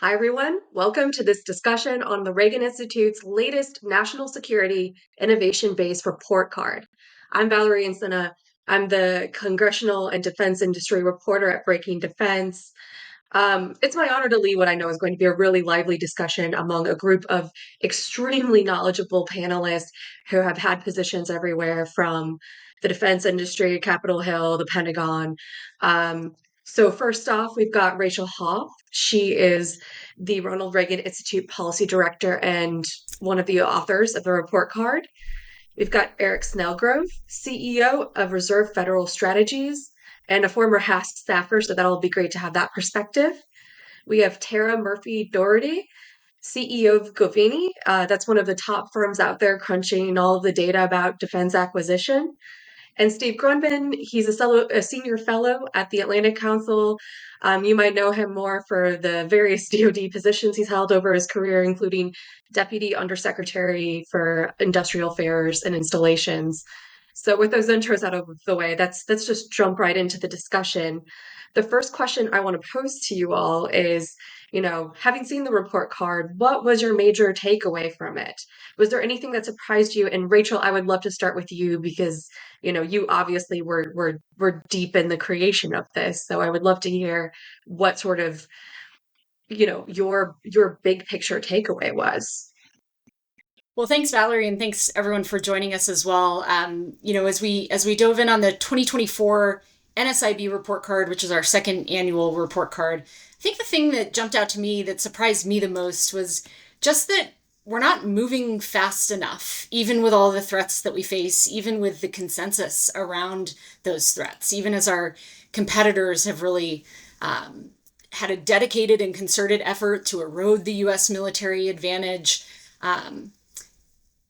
Hi, everyone. Welcome to this discussion on the Reagan Institute's latest National Security Innovation-Based Report Card. I'm Valerie Insinna. I'm the Congressional and Defense Industry Reporter at Breaking Defense. It's my honor to lead what I know is going to be a really lively discussion among a group of extremely knowledgeable panelists who have had positions everywhere from the defense industry, Capitol Hill, the Pentagon. So first off, we've got Rachel Hoff. She is the Ronald Reagan Institute Policy Director and one of the authors of the report card. We've got Eric Snelgrove, CEO of Revere Federal Strategies and a former HASC staffer, so that'll be great to have that perspective. We have Tara Murphy Dougherty, CEO of Govini. That's one of the top firms out there crunching all of the data about defense acquisition. And Steve Grundman, he's a senior fellow at the Atlantic Council. You might know him more for the various DoD positions he's held over his career, including Deputy Undersecretary for Industrial Affairs and Installations. So with those intros out of the way, let's just jump right into the discussion. The first question I want to pose to you all is, having seen the report card, what was your major takeaway from it? Was there anything that surprised you? And Rachel, I would love to start with you because you obviously were deep in the creation of this. So I would love to hear what sort of, your big picture takeaway was. Well, thanks, Valerie, and thanks everyone for joining us as well. As we dove in on the 2024 NSIB report card, which is our second annual report card, I think the thing that jumped out to me that surprised me the most was just that we're not moving fast enough, even with all the threats that we face, even with the consensus around those threats, even as our competitors have really had a dedicated and concerted effort to erode the U.S. military advantage.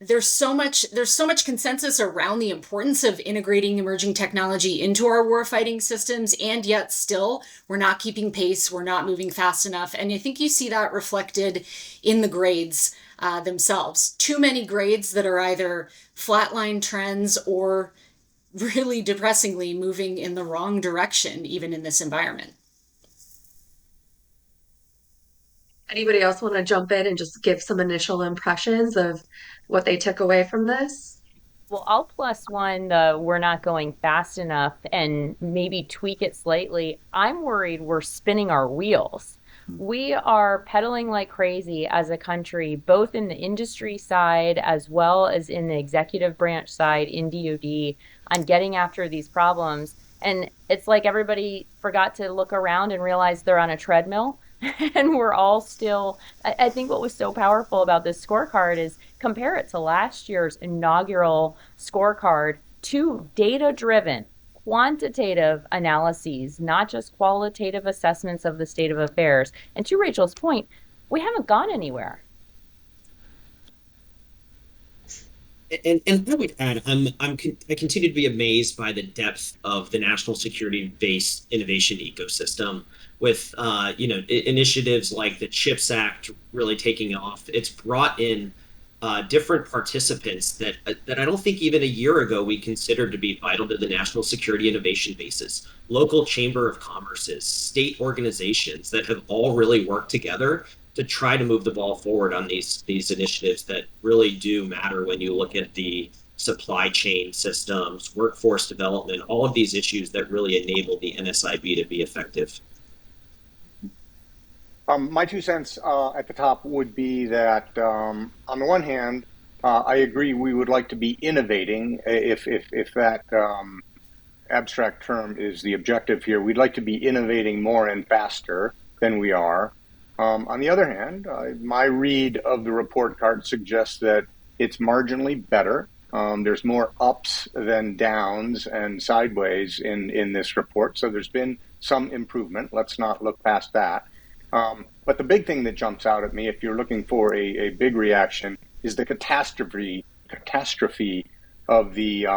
There's so much consensus around the importance of integrating emerging technology into our warfighting systems, and yet still we're not keeping pace, we're not moving fast enough. And I think you see that reflected in the grades themselves. Too many grades that are either flatline trends or really depressingly moving in the wrong direction, even in this environment. Anybody else want to jump in and just give some initial impressions of what they took away from this? Well, I'll plus one the we're not going fast enough and maybe tweak it slightly. I'm worried we're spinning our wheels. We are pedaling like crazy as a country, both in the industry side as well as in the executive branch side in DoD, on getting after these problems. And it's like everybody forgot to look around and realize they're on a treadmill. And we're all still, I think what was so powerful about this scorecard is compare it to last year's inaugural scorecard to data driven, quantitative analyses, not just qualitative assessments of the state of affairs. And to Rachel's point, we haven't gone anywhere. And I would add, I continue to be amazed by the depth of the national security-based innovation ecosystem with, initiatives like the CHIPS Act really taking off. It's brought in different participants that I don't think even a year ago we considered to be vital to the national security innovation basis. Local chamber of commerces, state organizations that have all really worked together to try to move the ball forward on these initiatives that really do matter when you look at the supply chain systems, workforce development, all of these issues that really enable the NSIB to be effective. My 2 cents at the top would be that on the one hand, I agree we would like to be innovating if that abstract term is the objective here. We'd like to be innovating more and faster than we are. On the other hand, my read of the report card suggests that it's marginally better. There's more ups than downs and sideways in this report. So there's been some improvement. Let's not look past that. But the big thing that jumps out at me, if you're looking for a big reaction, is the catastrophe of the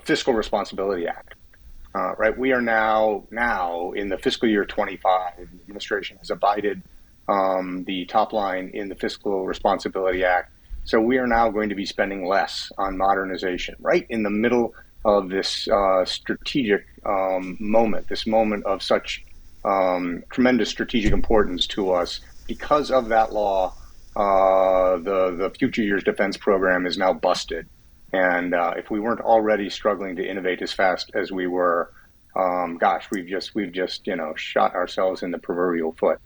Fiscal Responsibility Act. Right, we are now in the fiscal year 25. The administration has abided the top line in the Fiscal Responsibility Act. So we are now going to be spending less on modernization, right in the middle of this strategic moment, this moment of such tremendous strategic importance to us. Because of that law, the future years defense program is now busted. And if we weren't already struggling to innovate as fast as we were, we've just shot ourselves in the proverbial foot.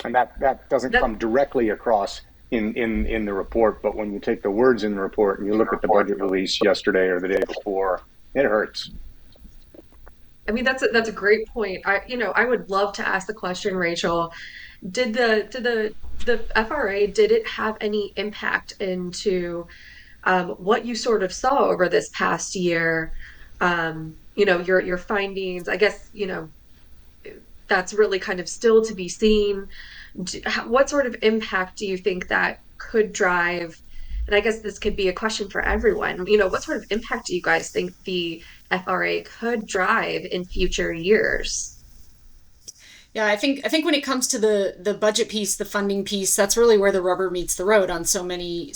And that doesn't come directly across in the report, but when you take the words in the report and you look at the budget release yesterday or the day before, it hurts. I mean, that's a great point. I would love to ask the question, Rachel, did the FRA, did it have any impact into what you sort of saw over this past year? Your findings, I guess, that's really kind of still to be seen. What sort of impact do you think that could drive? And I guess this could be a question for everyone. What sort of impact do you guys think the FRA could drive in future years? Yeah, I think when it comes to the budget piece, the funding piece, that's really where the rubber meets the road on so many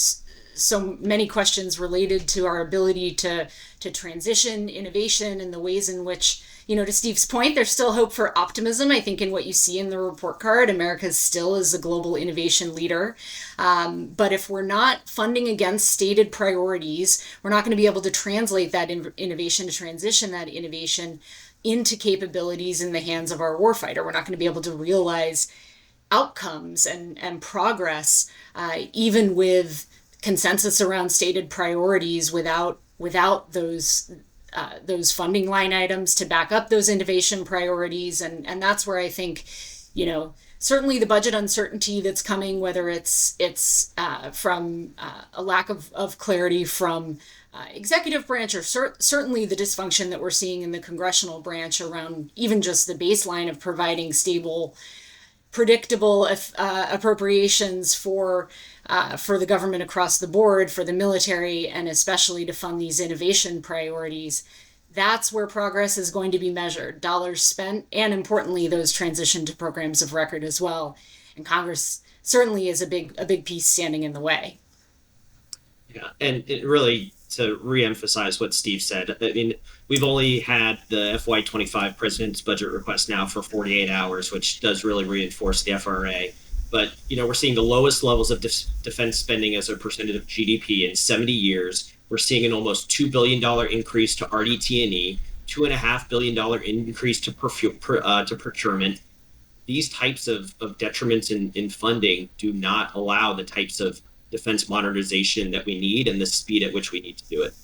questions related to our ability to transition innovation and the ways in which, to Steve's point, there's still hope for optimism. I think in what you see in the report card, America still is a global innovation leader. But if we're not funding against stated priorities, we're not going to be able to translate that innovation, to transition that innovation into capabilities in the hands of our warfighter. We're not going to be able to realize outcomes and progress, even with consensus around stated priorities, without those funding line items to back up those innovation priorities. And that's where I think, certainly the budget uncertainty that's coming, whether it's from a lack of clarity from executive branch, or certainly the dysfunction that we're seeing in the congressional branch around even just the baseline of providing stable, predictable appropriations for the government across the board, for the military, and especially to fund these innovation priorities. That's where progress is going to be measured, dollars spent, and importantly, those transition to programs of record as well. And Congress certainly is a big piece standing in the way. Yeah, and it really, to reemphasize what Steve said, I mean, we've only had the FY25 President's budget request now for 48 hours, which does really reinforce the FRA. But, we're seeing the lowest levels of defense spending as a percentage of GDP in 70 years. We're seeing an almost $2 billion increase to RDT&E, $2.5 billion increase to procurement. These types of detriments in funding do not allow the types of defense modernization that we need and the speed at which we need to do it.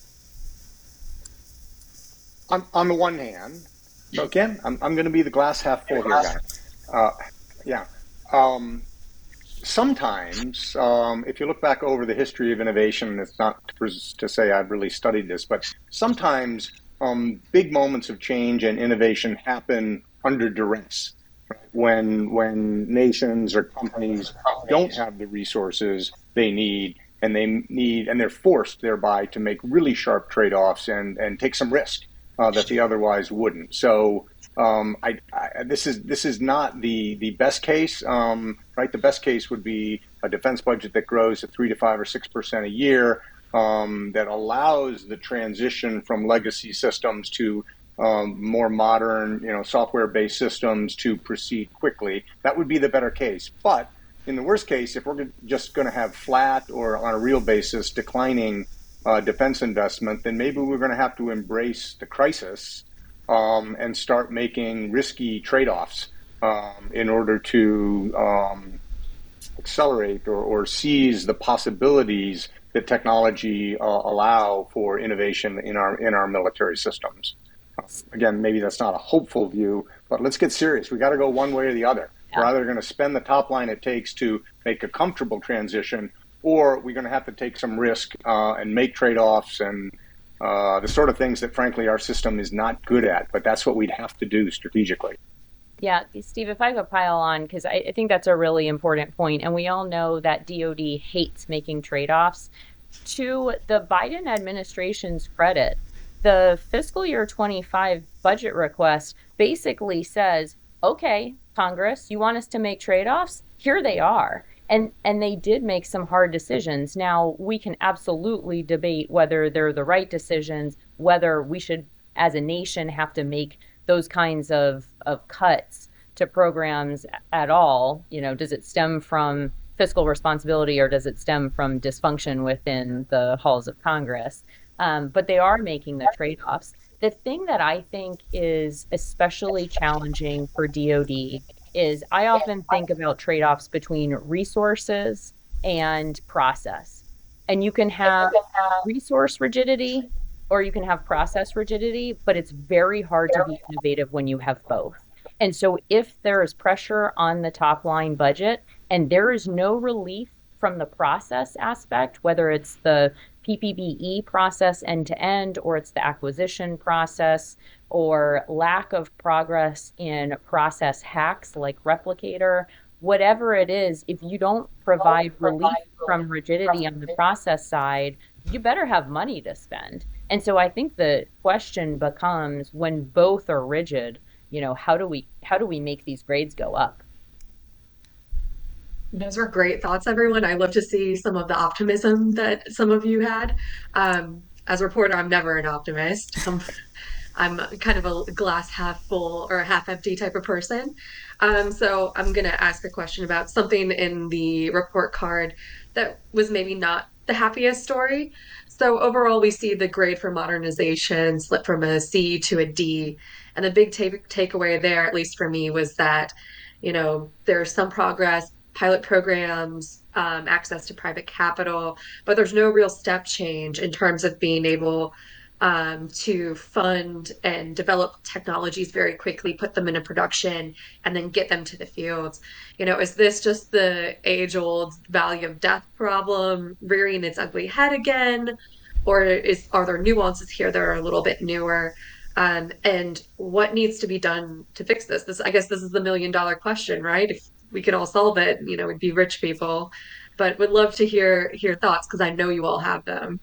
On the one hand, so again, I'm going to be the glass half full here, guy. Sometimes, if you look back over the history of innovation, it's not to say I've really studied this, but sometimes big moments of change and innovation happen under duress. When nations or companies don't have the resources they need, and they're forced thereby to make really sharp trade-offs and take some risk that they otherwise wouldn't. So this is not the best case, right? The best case would be a defense budget that grows at 3 to 5 or 6% a year, that allows the transition from legacy systems to more modern, software-based systems to proceed quickly. That would be the better case. But in the worst case, if we're just going to have flat or on a real basis declining defense investment, then maybe we're going to have to embrace the crisis and start making risky trade-offs in order to accelerate or seize the possibilities that technology allow for innovation in our military systems. Again, maybe that's not a hopeful view, but let's get serious. We got to go one way or the other. Yeah. We're either going to spend the top line it takes to make a comfortable transition, or we're going to have to take some risk and make trade-offs and the sort of things that, frankly, our system is not good at. But that's what we'd have to do strategically. Yeah, Steve, if I could pile on, because I think that's a really important point, and we all know that DoD hates making trade-offs. To the Biden administration's credit, the fiscal year 25 budget request basically says, okay, Congress, you want us to make trade-offs? Here they are. And they did make some hard decisions. Now, we can absolutely debate whether they're the right decisions, whether we should, as a nation, have to make those kinds of cuts to programs at all? Does it stem from fiscal responsibility, or does it stem from dysfunction within the halls of Congress? But they are making the trade-offs. The thing that I think is especially challenging for DoD is I often think about trade-offs between resources and process. And you can have resource rigidity or you can have process rigidity, but it's very hard to be innovative when you have both. And so if there is pressure on the top line budget and there is no relief from the process aspect, whether it's the PPBE process end to end, or it's the acquisition process, or lack of progress in process hacks like Replicator, whatever it is, if you don't provide relief from rigidity on the process side, you better have money to spend. And so I think the question becomes, when both are rigid, how do we make these grades go up? Those were great thoughts, everyone. I love to see some of the optimism that some of you had. As a reporter, I'm never an optimist. I'm kind of a glass half full or half empty type of person. So I'm going to ask a question about something in the report card that was maybe not the happiest story. So overall, we see the grade for modernization slip from a C to a D. And the big takeaway there, at least for me, was that, there's some progress, pilot programs, access to private capital, but there's no real step change in terms of being able to fund and develop technologies very quickly, put them into production, and then get them to the fields. Is this just the age-old valley of death problem rearing its ugly head again, or are there nuances here that are a little bit newer? And what needs to be done to fix this? I guess this is the million-dollar question, right? If we could all solve it, we'd be rich people. But would love to hear thoughts because I know you all have them.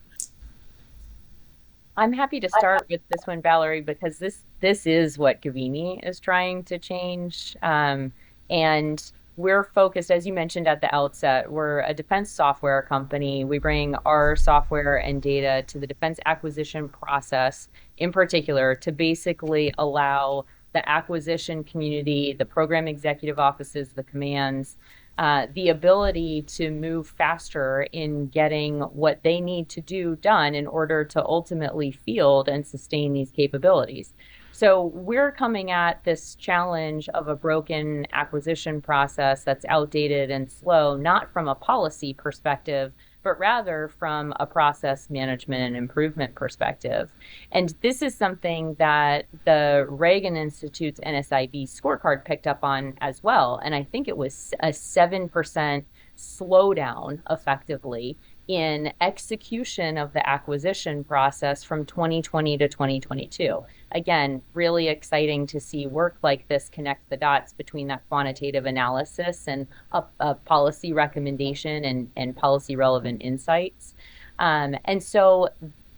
I'm happy to start with this one, Valerie, because this is what Govini is trying to change. And we're focused, as you mentioned at the outset, we're a defense software company. We bring our software and data to the defense acquisition process, in particular, to basically allow the acquisition community, the program executive offices, the commands, the ability to move faster in getting what they need to do done in order to ultimately field and sustain these capabilities. So we're coming at this challenge of a broken acquisition process that's outdated and slow, not from a policy perspective, but rather from a process management and improvement perspective. And this is something that the Reagan Institute's NSIB scorecard picked up on as well. And I think it was a 7% slowdown effectively in execution of the acquisition process from 2020 to 2022. Again, really exciting to see work like this connect the dots between that quantitative analysis and a policy recommendation and policy relevant insights. And so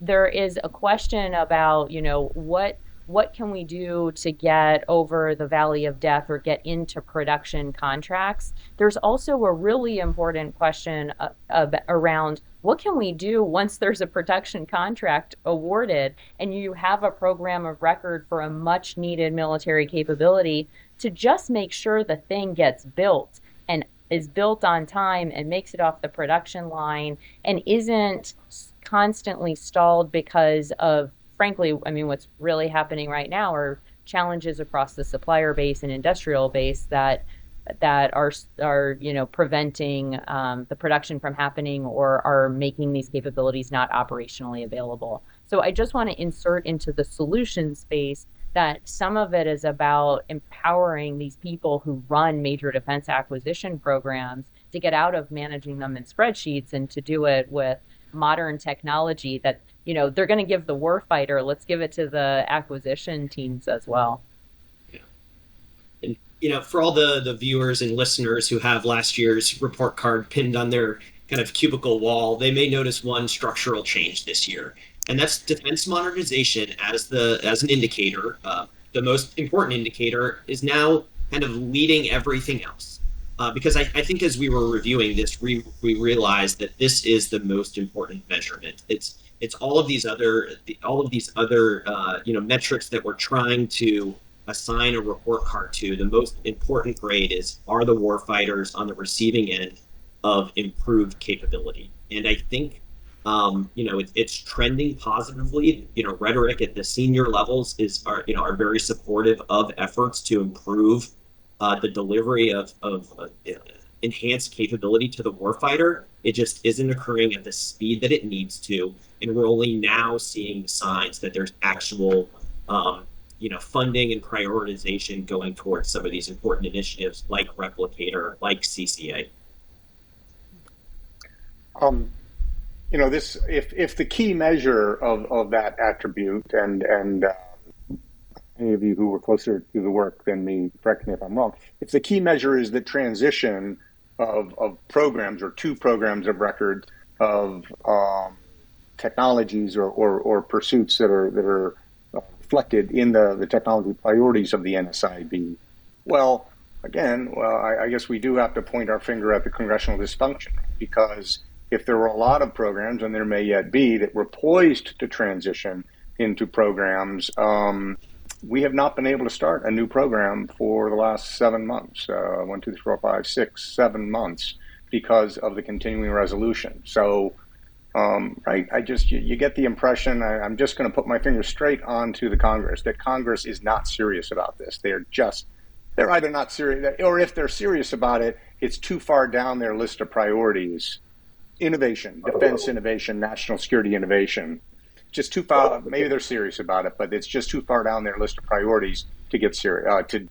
there is a question about, what can we do to get over the valley of death or get into production contracts? There's also a really important question around what can we do once there's a production contract awarded and you have a program of record for a much needed military capability to just make sure the thing gets built and is built on time and makes it off the production line and isn't constantly stalled because of, frankly, what's really happening right now are challenges across the supplier base and industrial base that are preventing the production from happening or are making these capabilities not operationally available. So I just want to insert into the solution space that some of it is about empowering these people who run major defense acquisition programs to get out of managing them in spreadsheets and to do it with modern technology that, they're going to give the warfighter, let's give it to the acquisition teams as well. Yeah. And, for all the viewers and listeners who have last year's report card pinned on their kind of cubicle wall, they may notice one structural change this year. And that's defense modernization as an indicator. The most important indicator is now kind of leading everything else. Because I think as we were reviewing this, we realized that this is the most important measurement. It's all of these other metrics that we're trying to assign a report card to, the most important grade is, are the warfighters on the receiving end of improved capability? And I think, it's trending positively. Rhetoric at the senior levels are very supportive of efforts to improve the delivery of enhanced capability to the warfighter. It just isn't occurring at the speed that it needs to, and we're only now seeing signs that there's actual funding and prioritization going towards some of these important initiatives like Replicator, like CCA. This, if the key measure of that attribute, and any of you who were closer to the work than me, correct me if I'm wrong, if the key measure is the transition of programs or two programs of record of technologies or pursuits that are reflected in the technology priorities of the NSIB, well, again, I guess we do have to point our finger at the congressional dysfunction, because if there were a lot of programs, and there may yet be, that were poised to transition into programs, we have not been able to start a new program for the last 7 months, 1, 2, 3, 4, 5, 6, 7 months, because of the continuing resolution. So, right, you get the impression, I'm just going to put my finger straight onto the Congress, that Congress is not serious about this. They're either not serious, or if they're serious about it, it's too far down their list of priorities. Innovation, defense innovation, national security innovation, just too far. Maybe they're serious about it, but it's just too far down their list of priorities to get serious, to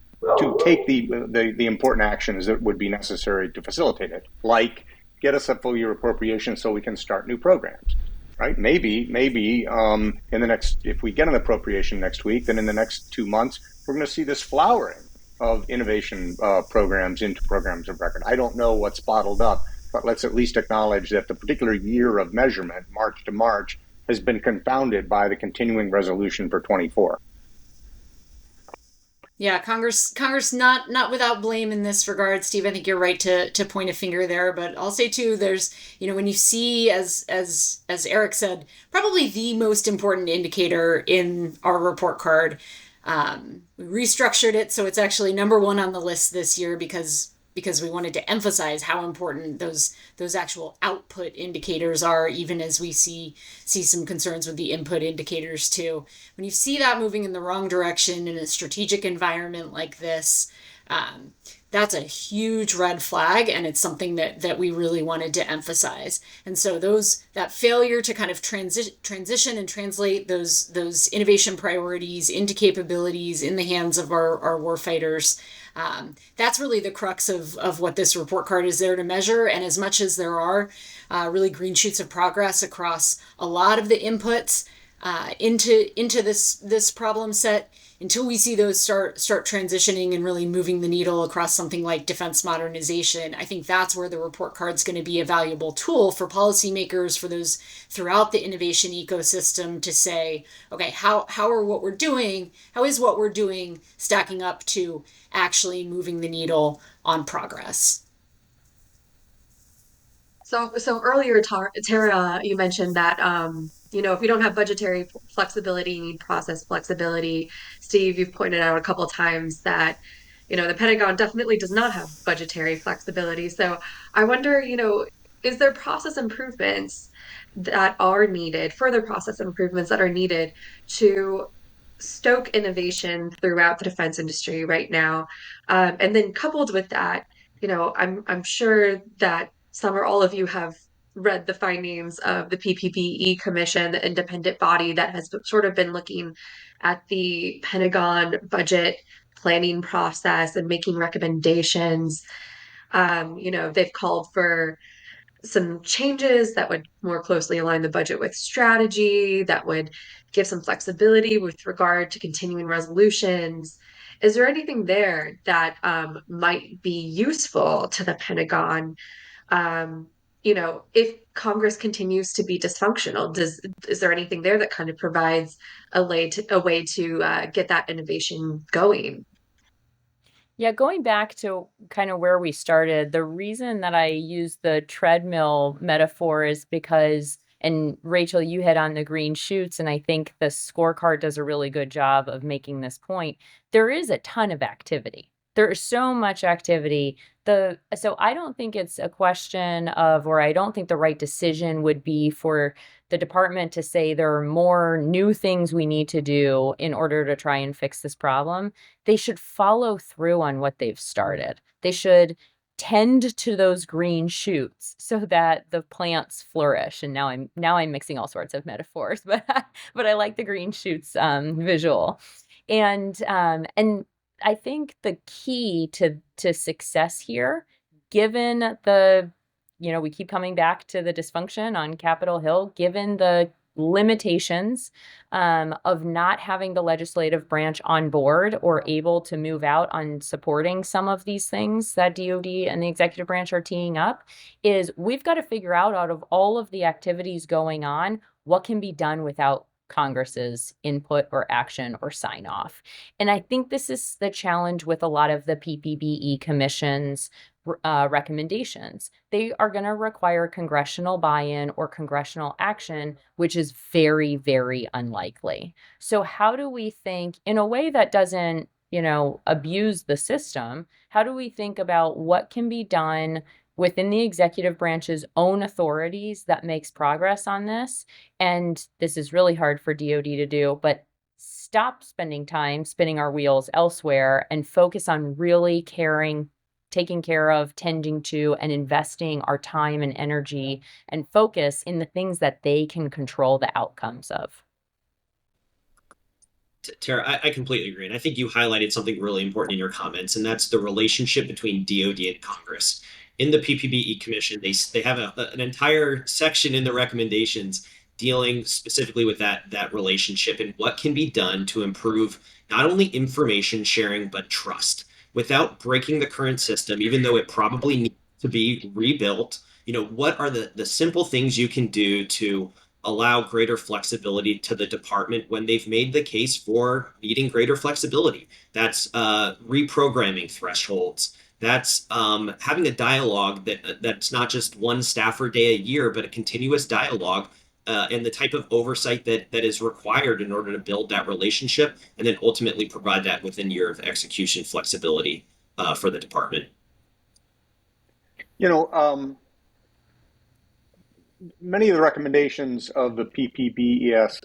take the important actions that would be necessary to facilitate it, like get us a full year appropriation so we can start new programs. Right? Maybe in the next, if we get an appropriation next week, then in the next 2 months we're going to see this flowering of innovation programs into programs of record. I don't know what's bottled up, but let's at least acknowledge that the particular year of measurement, March to March, has been confounded by the continuing resolution for 24. Yeah, Congress not without blame in this regard, Steve. I think you're right to point a finger there, but I'll say too, there's, when you see, as Eric said, probably the most important indicator in our report card. We restructured it so it's actually number 1 on the list this year because we wanted to emphasize how important those actual output indicators are, even as we see some concerns with the input indicators too. When you see that moving in the wrong direction in a strategic environment like this, that's a huge red flag, and it's something that we really wanted to emphasize. And so that failure to kind of transition and translate those innovation priorities into capabilities in the hands of our warfighters, that's really the crux of what this report card is there to measure. And as much as there are really green shoots of progress across a lot of the inputs into this problem set, until we see those start transitioning and really moving the needle across something like defense modernization, I think that's where the report card's going to be a valuable tool for policymakers, for those throughout the innovation ecosystem, to say, okay, how is what we're doing stacking up to actually moving the needle on progress? So earlier, Tara, you mentioned that if you don't have budgetary flexibility, you need process flexibility. Steve, you've pointed out a couple of times that the Pentagon definitely does not have budgetary flexibility. So I wonder, is there process improvements that are needed, further process improvements that are needed to stoke innovation throughout the defense industry right now? And then coupled with that, I'm sure that some or all of you have read the findings of the PPPE Commission, the independent body that has sort of been looking at the Pentagon budget planning process and making recommendations. They've called for some changes that would more closely align the budget with strategy, that would give some flexibility with regard to continuing resolutions. Is there anything there that might be useful to the Pentagon? If Congress continues to be dysfunctional, is there anything there that kind of provides a way to get that innovation going? Yeah, going back to kind of where we started, the reason that I use the treadmill metaphor is because And Rachel, you hit on the green shoots, and I think the scorecard does a really good job of making this point. There is a ton of activity. There is so much activity. So I don't think it's a question of, or I don't think the right decision would be for the department to say there are more new things we need to do in order to try and fix this problem. They should follow through on what they've started. They should tend to those green shoots so that the plants flourish. And now I'm mixing all sorts of metaphors, but but I like the green shoots visual. And I think the key to success here, given the, we keep coming back to the dysfunction on Capitol Hill, given the limitations of not having the legislative branch on board or able to move out on supporting some of these things that DOD and the executive branch are teeing up, is we've got to figure out of all of the activities going on, what can be done without Congress's input or action or sign off. And I think this is the challenge with a lot of the PPBE commission's recommendations. They are going to require congressional buy-in or congressional action, which is very, very unlikely. So how do we think in a way that doesn't, abuse the system? How do we think about what can be done within the executive branch's own authorities that makes progress on this? And this is really hard for DOD to do, but stop spending time spinning our wheels elsewhere and focus on really taking care of, tending to, and investing our time and energy and focus in the things that they can control the outcomes of. Tara, I completely agree. And I think you highlighted something really important in your comments, and that's the relationship between DOD and Congress. In the PPBE Commission, they have an entire section in the recommendations dealing specifically with that relationship and what can be done to improve not only information sharing, but trust without breaking the current system, even though it probably needs to be rebuilt. What are the simple things you can do to allow greater flexibility to the department when they've made the case for needing greater flexibility? That's reprogramming thresholds. That's having a dialogue that's not just one staffer day a year, but a continuous dialogue and the type of oversight that is required in order to build that relationship and then ultimately provide that within year of execution flexibility for the department. Many of the recommendations of the PPBES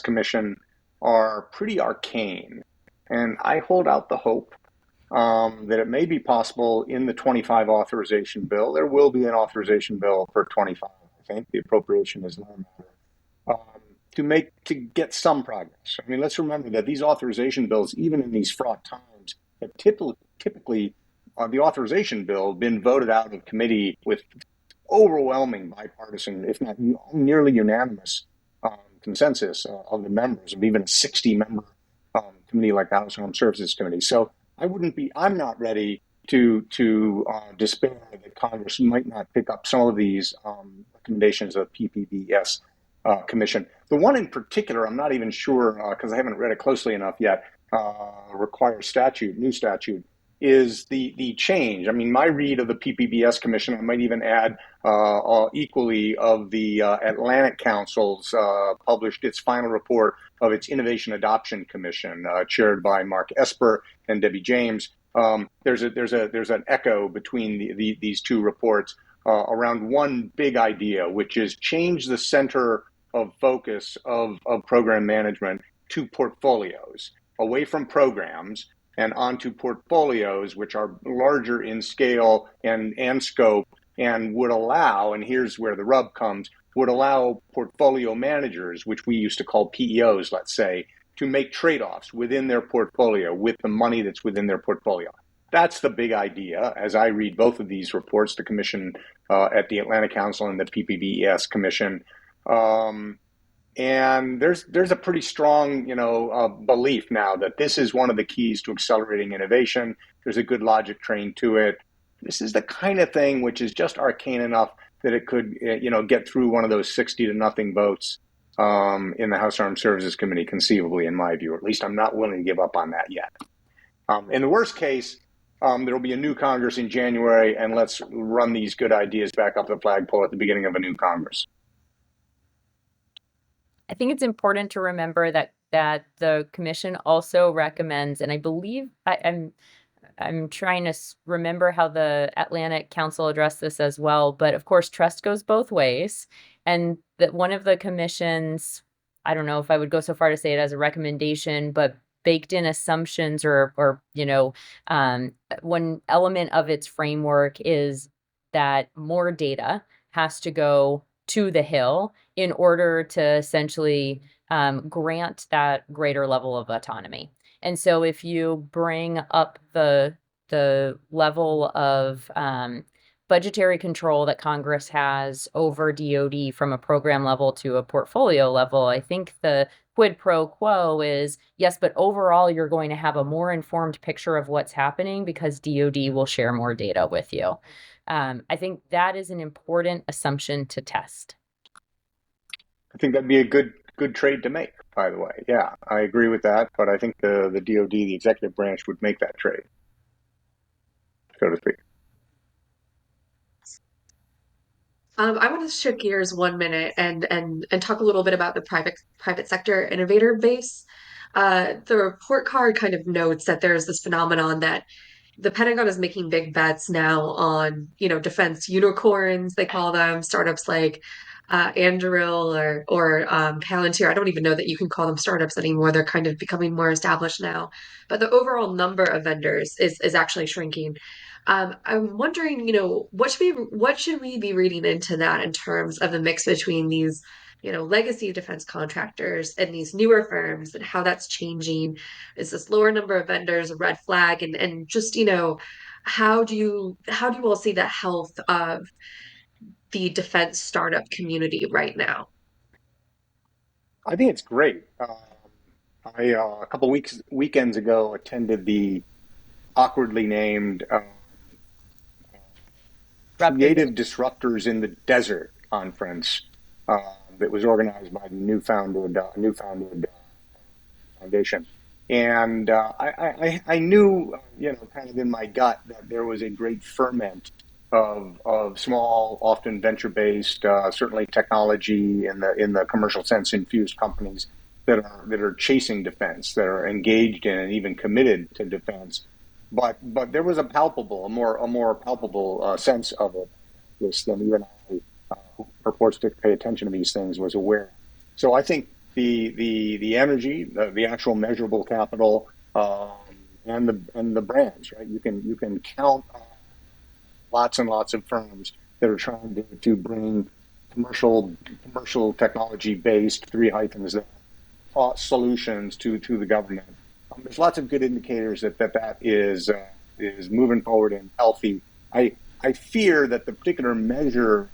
Commission are pretty arcane, and I hold out the hope that it may be possible in the 25 authorization bill. There will be an authorization bill for 25. I think the appropriation is no matter to get some progress. I mean, let's remember that these authorization bills, even in these fraught times, have typically the authorization bill been voted out of committee with overwhelming bipartisan, if not nearly unanimous consensus of the members of even a 60-member committee like the House Armed Services Committee. So I'm not ready to despair that Congress might not pick up some of these recommendations of PPBES Commission. The one in particular, I'm not even sure because I haven't read it closely enough yet, requires new statute, is the change. I mean, my read of the PPBS Commission, I might even add equally of the Atlantic Council's published its final report of its Innovation Adoption Commission, chaired by Mark Esper and Debbie James. There's an echo between these two reports around one big idea, which is change the center of focus of program management to portfolios, away from programs and onto portfolios, which are larger in scale and scope, and would allow, and here's where the rub comes, would allow portfolio managers, which we used to call PEOs, let's say, to make trade-offs within their portfolio with the money that's within their portfolio. That's the big idea, as I read both of these reports, the commission at the Atlantic Council and the PPBES Commission. And there's a pretty strong, belief now that this is one of the keys to accelerating innovation. There's a good logic train to it. This is the kind of thing which is just arcane enough that it could, get through one of those 60-0 votes in the House Armed Services Committee, conceivably, in my view. Or at least I'm not willing to give up on that yet. In the worst case, there will be a new Congress in January, and let's run these good ideas back up the flagpole at the beginning of a new Congress. I think it's important to remember that the commission also recommends, and I believe I'm trying to remember how the Atlantic Council addressed this as well, but of course, trust goes both ways. And that one of the commission's, I don't know if I would go so far to say it as a recommendation, but baked in assumptions or one element of its framework is that more data has to go to the Hill in order to essentially grant that greater level of autonomy. And so if you bring up the level of budgetary control that Congress has over DoD from a program level to a portfolio level, I think the quid pro quo is, yes, but overall you're going to have a more informed picture of what's happening because DoD will share more data with you. I think that is an important assumption to test. I think that'd be a good trade to make, by the way. Yeah, I agree with that, but I think the DoD, the executive branch, would make that trade, so to speak. I want to shift gears 1 minute and talk a little bit about the private sector innovator base. The report card kind of notes that there's this phenomenon that the Pentagon is making big bets now on, defense unicorns, they call them, startups like Anduril or Palantir. I don't even know that you can call them startups anymore. They're kind of becoming more established now. But the overall number of vendors is actually shrinking. I'm wondering, what should we be reading into that in terms of the mix between these, legacy defense contractors and these newer firms and how that's changing? Is this lower number of vendors a red flag? And just, how do you all see the health of the defense startup community right now? I think it's great. I a couple weekends ago attended the awkwardly named Creative Disruptors in the Desert conference that was organized by the new founded foundation. And I knew, kind of in my gut that there was a great ferment of small, often venture-based, certainly technology in the commercial sense infused companies that are chasing defense, that are engaged in and even committed to defense. But there was a more palpable sense of it. This than even I, who purports to pay attention to these things, was aware. So I think the energy, the actual measurable capital, and the brands, right? You can count on lots and lots of firms that are trying to bring commercial technology based solutions to the government. There's lots of good indicators that is moving forward and healthy. I fear that the particular measure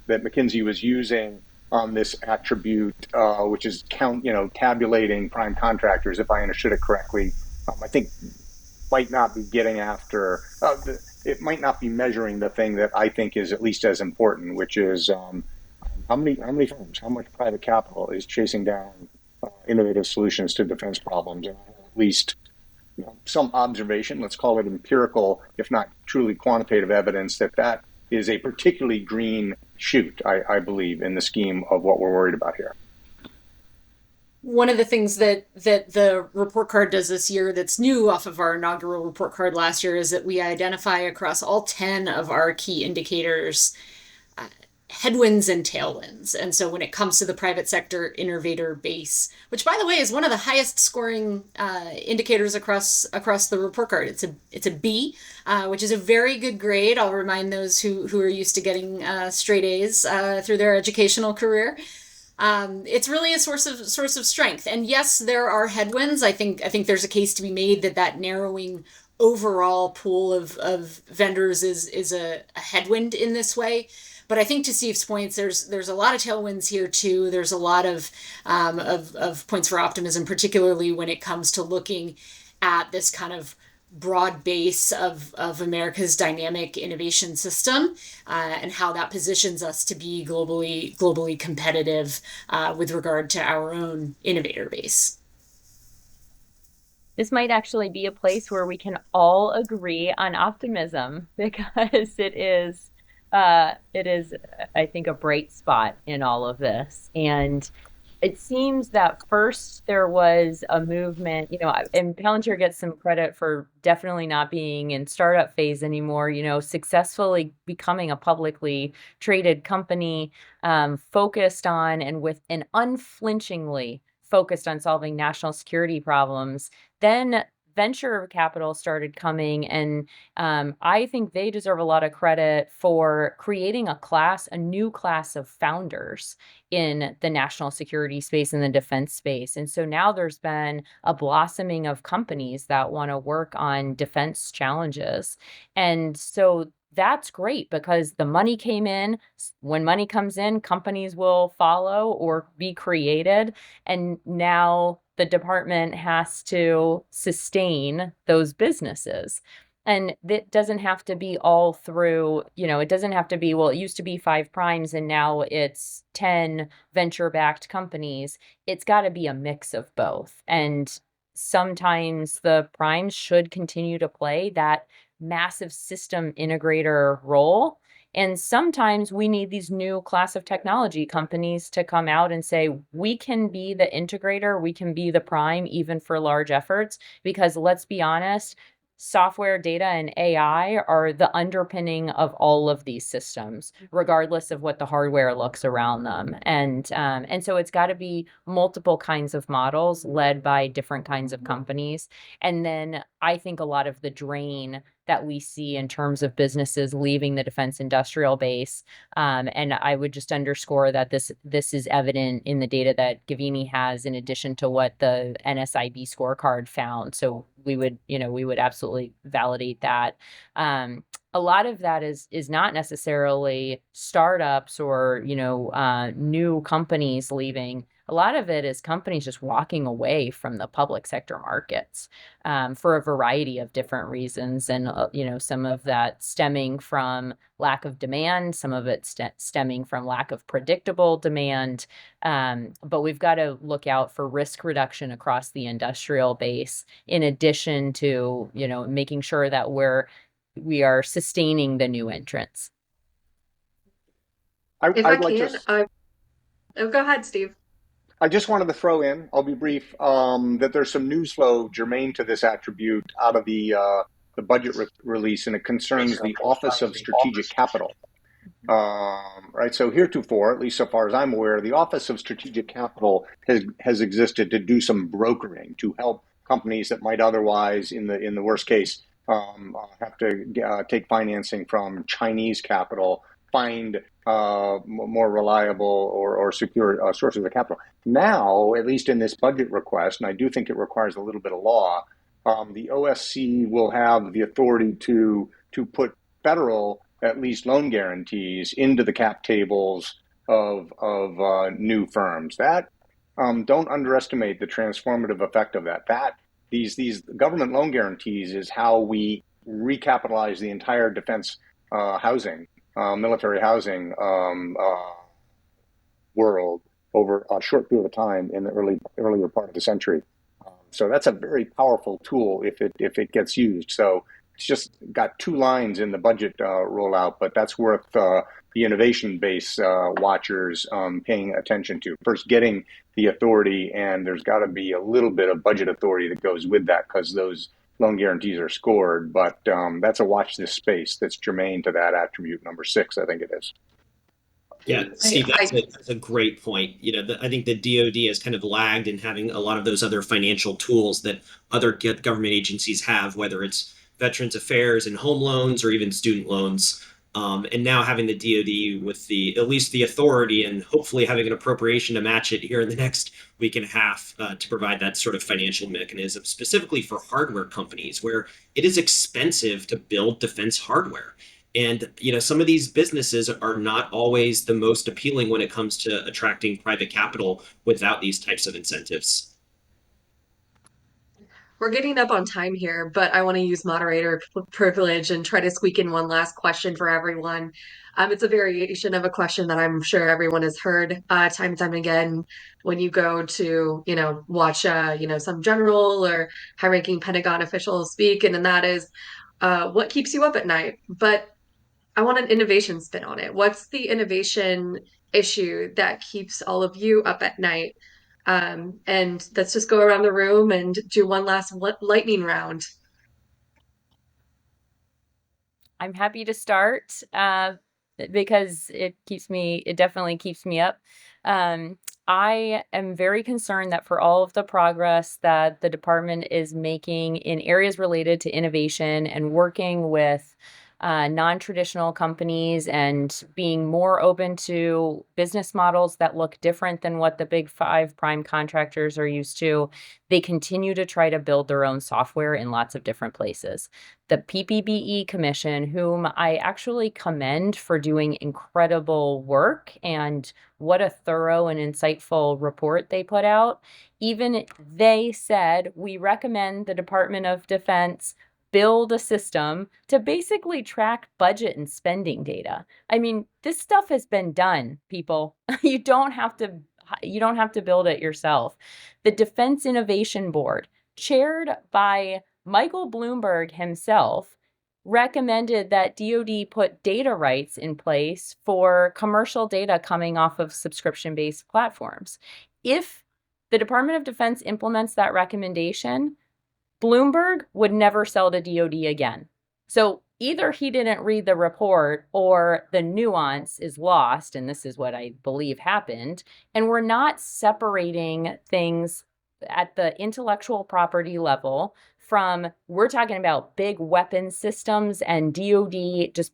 that McKinsey was using on this attribute, which is tabulating prime contractors, if I understood it correctly, I think might not be getting after. It might not be measuring the thing that I think is at least as important, which is how many firms, how much private capital is chasing down innovative solutions to defense problems, and at least some observation, let's call it empirical, if not truly quantitative evidence, that is a particularly green shoot, I believe, in the scheme of what we're worried about here. One of the things that the report card does this year that's new off of our inaugural report card last year is that we identify across all 10 of our key indicators headwinds and tailwinds. And so when it comes to the private sector innovator base, which by the way is one of the highest scoring indicators across the report card, it's a B, which is a very good grade. I'll remind those who are used to getting straight A's through their educational career. It's really a source of strength. And yes, there are headwinds. I think there's a case to be made that narrowing overall pool of vendors is a headwind in this way. But I think to Steve's points, there's a lot of tailwinds here too. There's a lot of points for optimism, particularly when it comes to looking at this kind of broad base of America's dynamic innovation system and how that positions us to be globally competitive with regard to our own innovator base. This might actually be a place where we can all agree on optimism, because it is, I think, a bright spot in all of this. And it seems that first there was a movement, and Palantir gets some credit for definitely not being in startup phase anymore, successfully becoming a publicly traded company, focused on and with an unflinchingly focused on solving national security problems. Then venture capital started coming, and I think they deserve a lot of credit for creating a new class of founders in the national security space and the defense space. And so now there's been a blossoming of companies that want to work on defense challenges. And so that's great because the money came in. When money comes in, companies will follow or be created. And now the department has to sustain those businesses. And it doesn't have to be all through, it doesn't have to be, well, it used to be 5 primes and now it's 10 venture-backed companies. It's got to be a mix of both. And sometimes the primes should continue to play that massive system integrator role. And sometimes we need these new class of technology companies to come out and say, we can be the integrator, we can be the prime, even for large efforts, because let's be honest, software, data, and AI are the underpinning of all of these systems, regardless of what the hardware looks around them. And so it's got to be multiple kinds of models led by different kinds of companies. And then I think a lot of the drain that we see in terms of businesses leaving the defense industrial base. And I would just underscore that this is evident in the data that Govini has, in addition to what the NSIB scorecard found. So we would absolutely validate that. A lot of that is not necessarily startups or new companies leaving. A lot of it is companies just walking away from the public sector markets for a variety of different reasons. And, some of that stemming from lack of demand, some of it stemming from lack of predictable demand. But we've got to look out for risk reduction across the industrial base, in addition to, making sure that we are sustaining the new entrants. Go ahead, Steve. I just wanted to throw in, I'll be brief, that there's some news flow germane to this attribute out of the budget release, and it concerns the Office of Strategic Capital. Right. So heretofore, at least so far as I'm aware, the Office of Strategic Capital has existed to do some brokering to help companies that might otherwise, in the worst case, have to take financing from Chinese capital, find more reliable or secure sources of capital. Now, at least in this budget request, and I do think it requires a little bit of law, the OSC will have the authority to put federal, at least, loan guarantees into the cap tables of new firms. That don't underestimate the transformative effect of that. These government loan guarantees is how we recapitalize the entire defense housing, military housing world over a short period of time in the earlier part of the century. So that's a very powerful tool if it gets used. So it's just got 2 lines in the budget rollout, but that's worth the innovation base watchers paying attention to. First, getting the authority, and there's got to be a little bit of budget authority that goes with that, because those loan guarantees are scored. But that's a watch this space that's germane to that attribute number 6, I think it is. Yeah, Steve, that's a great point. I think the DoD has kind of lagged in having a lot of those other financial tools that other government agencies have, whether it's Veterans Affairs and home loans or even student loans. And now having the DoD with at least the authority, and hopefully having an appropriation to match it here in the next week and a half to provide that sort of financial mechanism, specifically for hardware companies, where it is expensive to build defense hardware. And, some of these businesses are not always the most appealing when it comes to attracting private capital without these types of incentives. We're getting up on time here, but I want to use moderator privilege and try to squeak in one last question for everyone. It's a variation of a question that I'm sure everyone has heard time and time again when you go to, watch, some general or high-ranking Pentagon officials speak, and then that is, what keeps you up at night? But I want an innovation spin on it. What's the innovation issue that keeps all of you up at night? And let's just go around the room and do one last lightning round. I'm happy to start because it definitely keeps me up. I am very concerned that for all of the progress that the department is making in areas related to innovation and working with non-traditional companies and being more open to business models that look different than what the big five prime contractors are used to, they continue to try to build their own software in lots of different places. The PPBE Commission, whom I actually commend for doing incredible work and what a thorough and insightful report they put out, even they said, we recommend the Department of Defense build a system to basically track budget and spending data. I mean, this stuff has been done, people. You don't have to build it yourself. The Defense Innovation Board, chaired by Michael Bloomberg himself, recommended that DoD put data rights in place for commercial data coming off of subscription-based platforms. If the Department of Defense implements that recommendation, Bloomberg would never sell to DoD again. So either he didn't read the report or the nuance is lost, and this is what I believe happened, and we're not separating things at the intellectual property level from, we're talking about big weapon systems, and DoD just,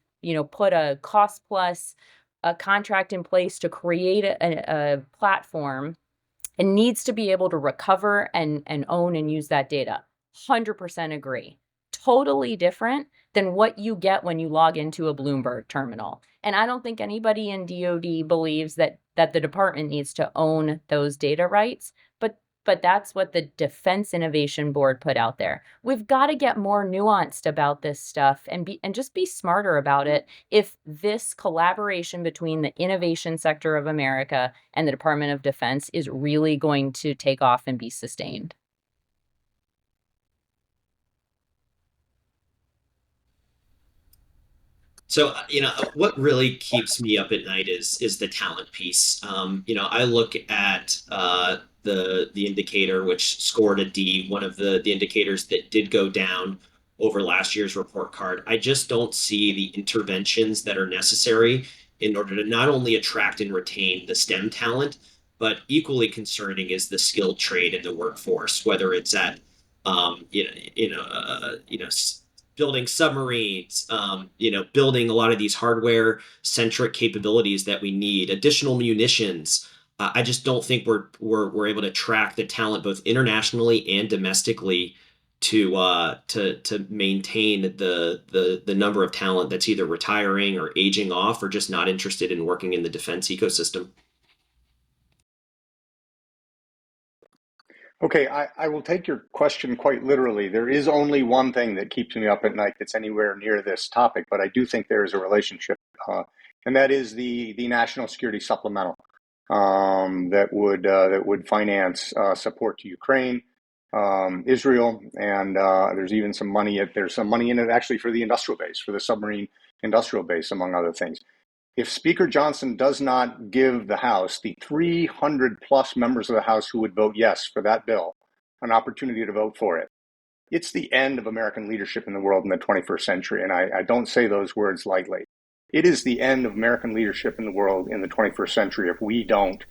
put a cost plus a contract in place to create a platform and needs to be able to recover and own and use that data. 100% agree. Totally different than what you get when you log into a Bloomberg terminal. And I don't think anybody in DoD believes that the department needs to own those data rights, but that's what the Defense Innovation Board put out there. We've got to get more nuanced about this stuff and just be smarter about it if this collaboration between the innovation sector of America and the Department of Defense is really going to take off and be sustained. So, what really keeps me up at night is the talent piece. I look at the indicator, which scored a D, one of the indicators that did go down over last year's report card. I just don't see the interventions that are necessary in order to not only attract and retain the STEM talent, but equally concerning is the skilled trade in the workforce, whether it's at building submarines, building a lot of these hardware-centric capabilities that we need, additional munitions. I just don't think we're able to track the talent both internationally and domestically to maintain the number of talent that's either retiring or aging off or just not interested in working in the defense ecosystem. Okay, I will take your question quite literally. There is only one thing that keeps me up at night that's anywhere near this topic, but I do think there is a relationship, and that is the National Security Supplemental that would finance support to Ukraine, Israel, and there's even some money in it actually for the industrial base, for the submarine industrial base, among other things. If Speaker Johnson does not give the House, the 300 plus members of the House who would vote yes for that bill, an opportunity to vote for it, it's the end of American leadership in the world in the 21st century. And I don't say those words lightly. It is the end of American leadership in the world in the 21st century if we don't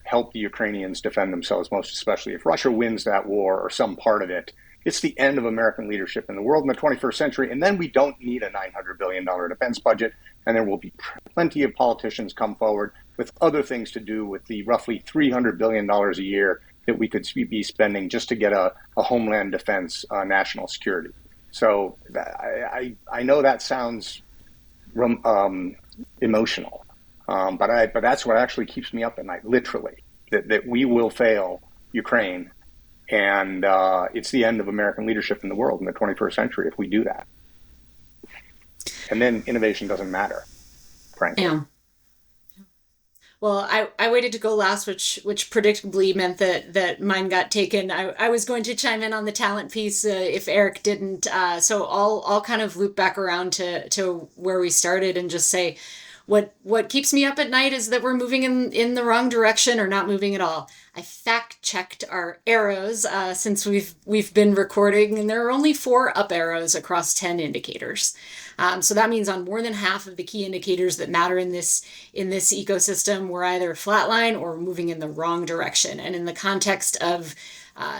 help the Ukrainians defend themselves, most especially if Russia wins that war or some part of it. It's the end of American leadership in the world in the 21st century, and then we don't need a $900 billion defense budget, and there will be plenty of politicians come forward with other things to do with the roughly $300 billion a year that we could be spending just to get a homeland defense national security. So I know that sounds emotional, but that's what actually keeps me up at night, literally, that we will fail Ukraine. And it's the end of American leadership in the world in the 21st century if we do that. And then innovation doesn't matter, frankly. Yeah. Well, I waited to go last, which predictably meant that mine got taken. I was going to chime in on the talent piece if Eric didn't. So I'll kind of loop back around to where we started and just say, What keeps me up at night is that we're moving in the wrong direction or not moving at all. I fact checked our arrows since we've been recording, and there are only 4 up arrows across 10 indicators. So that means on more than half of the key indicators that matter in this ecosystem, we're either flatline or moving in the wrong direction. And in the context of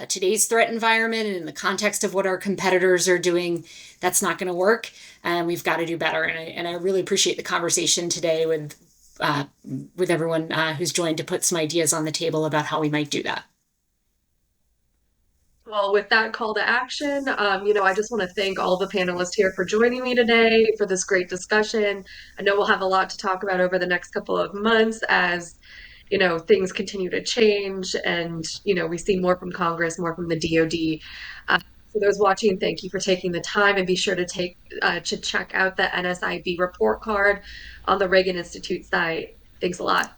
today's threat environment and in the context of what our competitors are doing, that's not going to work. And we've got to do better. And I really appreciate the conversation today with everyone who's joined to put some ideas on the table about how we might do that. Well, with that call to action, I just want to thank all the panelists here for joining me today for this great discussion. I know we'll have a lot to talk about over the next couple of months as, things continue to change and, we see more from Congress, more from the DoD. For those watching, thank you for taking the time, and be sure to check out the NSIB report card on the Reagan Institute site. Thanks a lot.